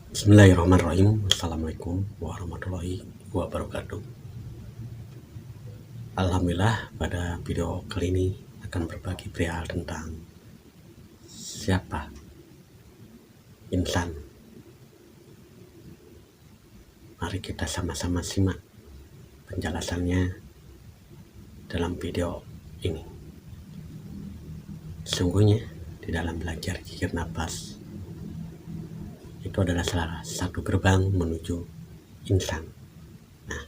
Bismillahirrahmanirrahim. Assalamualaikum warahmatullahi wabarakatuh. Alhamdulillah, pada video kali ini akan berbagi perihal tentang siapa insan. Mari kita sama-sama simak penjelasannya dalam video ini. Sesungguhnya di dalam belajar zikir nafas itu adalah salah satu gerbang menuju insan. Nah,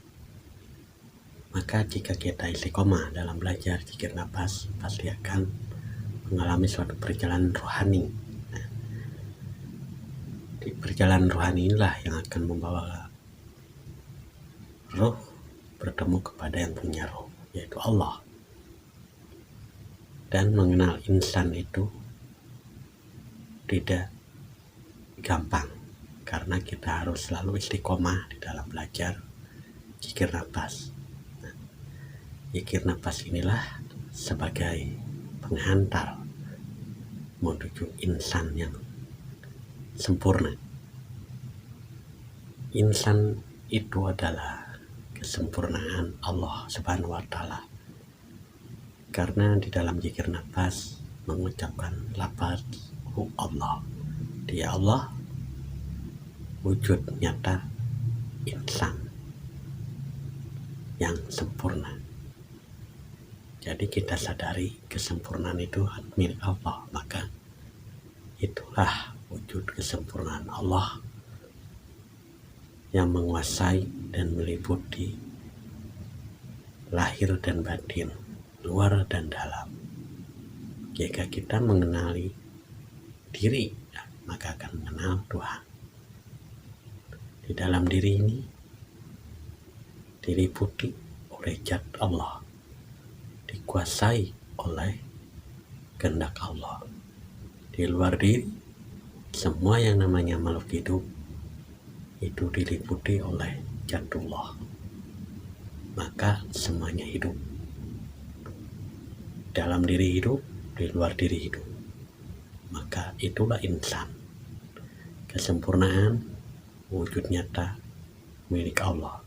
maka jika kita istiqomah dalam belajar zikir nafas, pasti akan mengalami suatu perjalanan rohani. Nah, di perjalanan rohani inilah yang akan membawa roh bertemu kepada yang punya roh, yaitu Allah. Dan mengenal insan itu tidak gampang, karena kita harus selalu istiqomah di dalam belajar zikir nafas. Nah, zikir nafas inilah sebagai penghantar menuju insan yang sempurna. Insan itu adalah kesempurnaan Allah Subhanahu wa Ta'ala, karena di dalam zikir nafas mengucapkan lafaz Allah, Dia Allah, wujud nyata insan yang sempurna. Jadi kita sadari kesempurnaan itu milik Allah, maka itulah wujud kesempurnaan Allah yang menguasai dan meliputi lahir dan batin, luar dan dalam. Jika kita mengenali diri, maka akan mengenal Tuhan. Di dalam diri ini diliputi oleh zat Allah, dikuasai oleh kehendak Allah. Di luar diri, semua yang namanya makhluk hidup itu diliputi oleh zatullah, maka semuanya hidup. Dalam diri hidup, di luar diri hidup, maka itulah insan. Kesempurnaan wujud nyata milik Allah.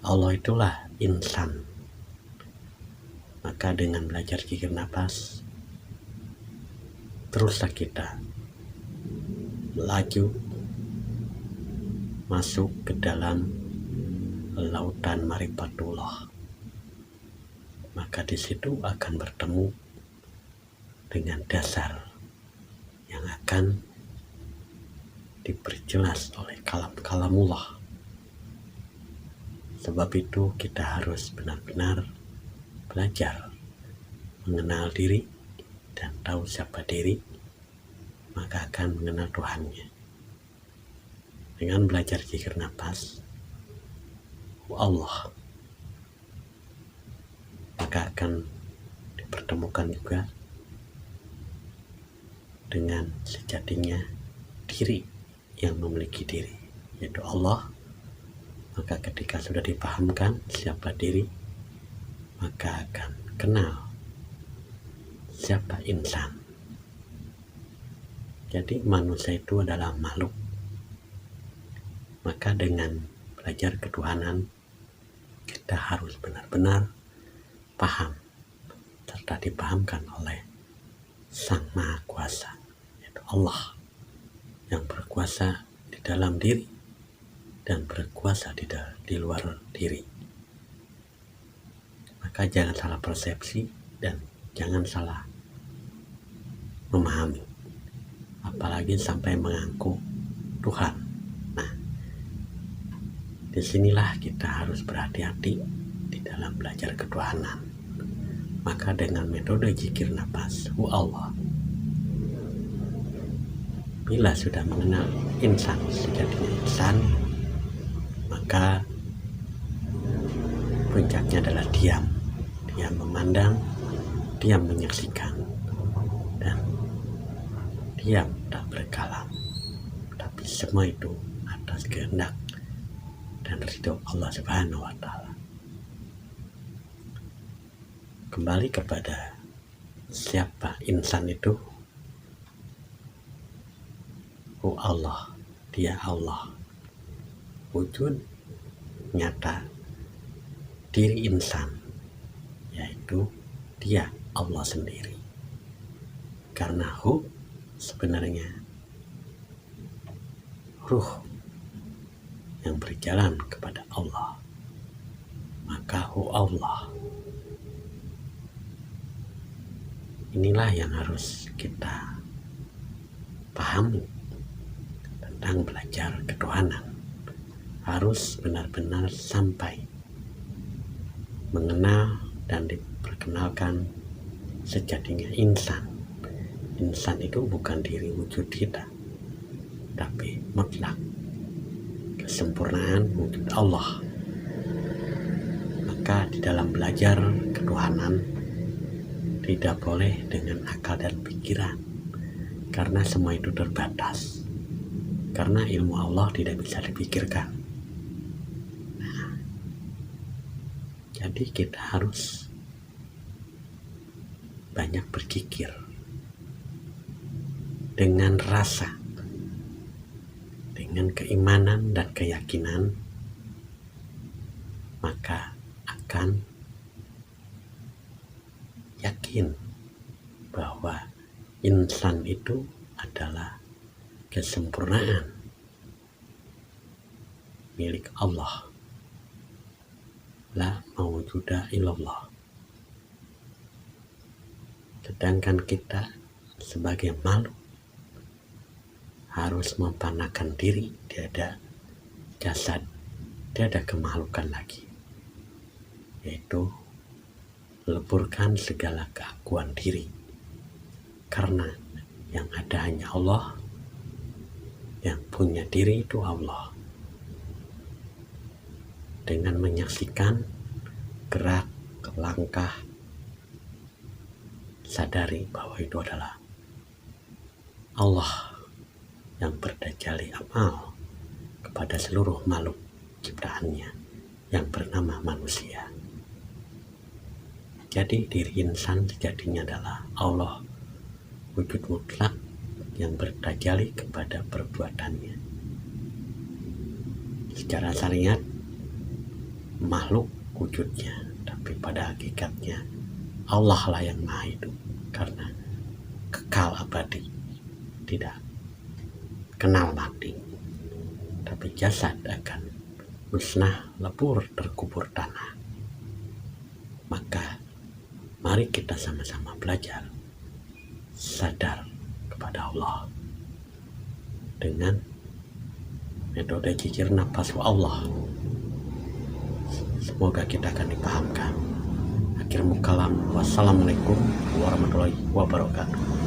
Allah itulah insan. Maka dengan belajar zikir nafas, teruslah kita melaju masuk ke dalam lautan marifatullah. Maka di situ akan bertemu dengan dasar yang akan diperjelas oleh kalamullah. Sebab itu kita harus benar-benar belajar mengenal diri dan tahu siapa diri, maka akan mengenal Tuhannya. Dengan belajar zikir nafas Allah, maka akan dipertemukan juga dengan sejatinya diri yang memiliki diri, yaitu Allah. Maka ketika sudah dipahamkan siapa diri, maka akan kenal siapa insan. Jadi manusia itu adalah makhluk. Maka dengan belajar ketuhanan, kita harus benar-benar paham serta dipahamkan oleh Sang Maha Kuasa, yaitu Allah, yang berkuasa di dalam diri dan berkuasa di luar diri. Maka jangan salah persepsi dan jangan salah memahami, apalagi sampai mengaku Tuhan. Nah, disinilah kita harus berhati-hati di dalam belajar ketuhanan. Maka dengan metode zikir nafas Allah, bila sudah mengenal insan sejatinya insan, maka puncaknya adalah diam. Diam memandang, diam menyaksikan, dan diam tak berkalam. Tapi semua itu atas kehendak dan ridho Allah Subhanahu wa Ta'ala. Kembali kepada siapa insan itu, Allah dia Allah. Wujud nyata diri insan, yaitu dia Allah sendiri. Karena hu sebenarnya ruh yang berjalan kepada Allah, maka hu Allah. Inilah yang harus kita pahami tentang belajar ketuhanan. Harus benar-benar sampai mengenal dan diperkenalkan sejatinya insan. Insan itu bukan diri wujud kita, tapi mutlak kesempurnaan wujud Allah. Maka di dalam belajar ketuhanan tidak boleh dengan akal dan pikiran, karena semua itu terbatas. Karena ilmu Allah tidak bisa dipikirkan. Nah, jadi kita harus banyak berpikir dengan rasa, dengan keimanan dan keyakinan, maka akan yakin bahwa insan itu adalah kesempurnaan milik Allah. La mawjuda illallah. Sedangkan kita sebagai makhluk harus memfanakan diri, tiada jasad, tiada kemakhlukan lagi, yaitu leburkan segala keakuan diri, karena yang ada hanya Allah, yang punya diri itu Allah. Dengan menyaksikan gerak, langkah, sadari bahwa itu adalah Allah yang bertajalli amal kepada seluruh makhluk ciptaannya yang bernama manusia. Jadi diri insan sejatinya adalah Allah, wujud mutlak yang bertajalli kepada perbuatannya. Secara syariat makhluk wujudnya, tapi pada hakikatnya Allah lah yang maha hidup, karena kekal abadi, tidak kenal mati. Tapi jasad akan musnah, lebur, terkubur tanah. Maka mari kita sama-sama belajar sadar kepada Allah dengan metode jikir nafas wa Allah. Semoga kita akan dipahamkan. Akhir mukalam, wassalamualaikum warahmatullahi wabarakatuh.